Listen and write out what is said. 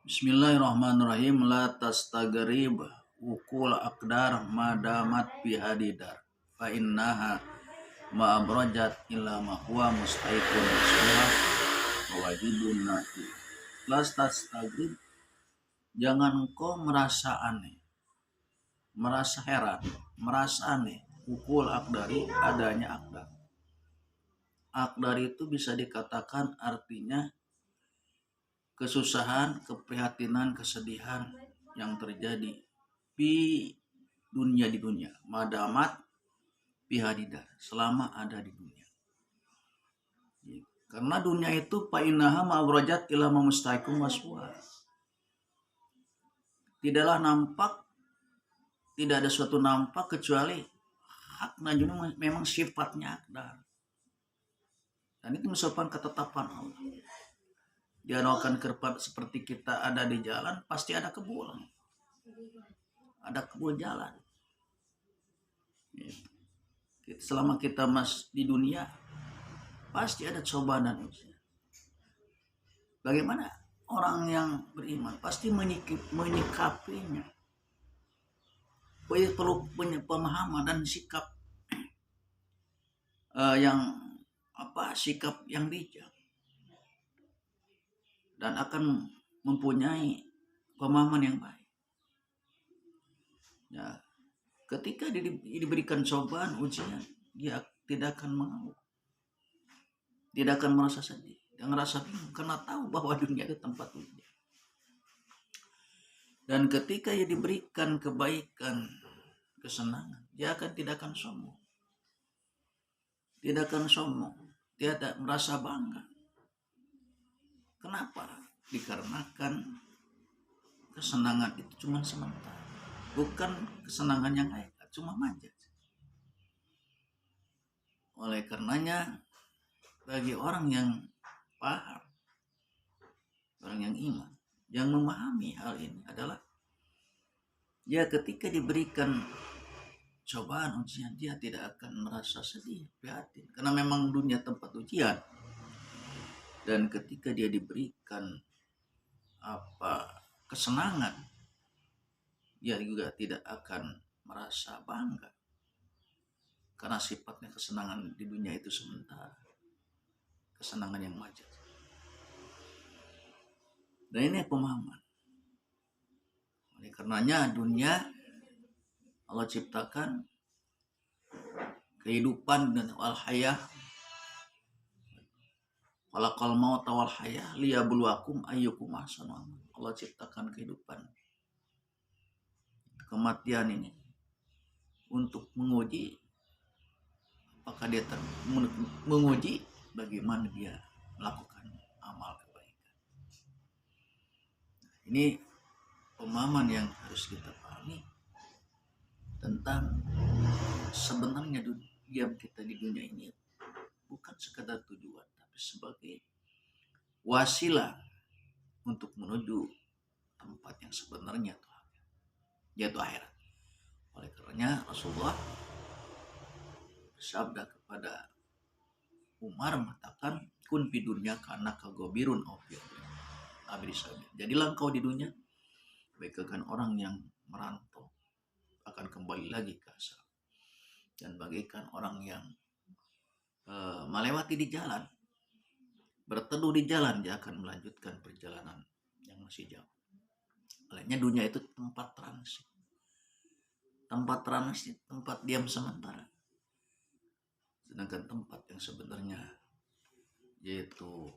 Bismillahirrahmanirrahim. La tastagrib ukul aqdar madamat bihadidar fa innaha ma'abrajat illa ma huwa mustaiqun suha wajibun nati. La tastagrib, jangan kau merasa aneh, merasa heran, merasa aneh ukul aqdari, adanya aqdar. Aqdar itu bisa dikatakan artinya kesusahan, keprihatinan, kesedihan yang terjadi di dunia madamat bihadidar, selama ada di dunia. Karena dunia itu painaha ma'abrajat ila mustaiqum waswa. Tidaklah nampak, tidak ada suatu nampak kecuali hak najuna memang sifatnya akdar. Dan itu merupakan ketetapan Allah. Dianokan kerpat seperti kita ada di jalan, pasti ada kebul. Ada kebul jalan. Selama kita di dunia, pasti ada cobaan dan ujian. Bagaimana orang yang beriman pasti menyikapinya. Perlu punya pemahaman dan sikap sikap yang bijak, dan akan mempunyai pemahaman yang baik. Ya, ketika diberikan cobaan, ujian, dia tidak akan mengeluh, tidak akan merasa sedih, dan merasa bingung karena tahu bahwa dunia itu tempat ujian. Dan ketika dia diberikan kebaikan, kesenangan, dia tidak akan sombong. Tidak akan sombong, dia tidak merasa bangga. Kenapa? Dikarenakan kesenangan itu cuma sementara. Bukan kesenangan yang hakikat, cuma manja. Oleh karenanya, bagi orang yang paham, orang yang iman, yang memahami hal ini adalah dia ketika diberikan cobaan, ujian, dia tidak akan merasa sedih, prihatin, karena memang dunia tempat ujian. Dan ketika dia diberikan kesenangan, dia juga tidak akan merasa bangga, karena sifatnya kesenangan di dunia itu sementara, kesenangan yang wajar. Dan ini pemahaman. Oleh karenanya dunia Allah ciptakan kehidupan dan wal hayah, walaqal maut wal hayah liyabluwakum ayyukum ahsanu amala. Allah ciptakan kehidupan, kematian ini untuk menguji apakah dia menguji bagaimana dia melakukan amal kebaikan. Ini pemahaman yang harus kita pahami tentang sebenarnya diam kita di dunia ini bukan sekadar tujuan, tapi sebagai wasilah untuk menuju tempat yang sebenarnya, yaitu akhirat. Oleh karenanya Rasulullah bersabda kepada Umar, mengatakan kun fi dunya kana kagobirun jadilah engkau di dunia bagaikan orang yang merantau akan kembali lagi ke asal, dan bagaikan orang yang melewati di jalan, berteduh di jalan, dia akan melanjutkan perjalanan yang masih jauh. Olehnya dunia itu tempat transit, tempat diam sementara. Sedangkan tempat yang sebenarnya yaitu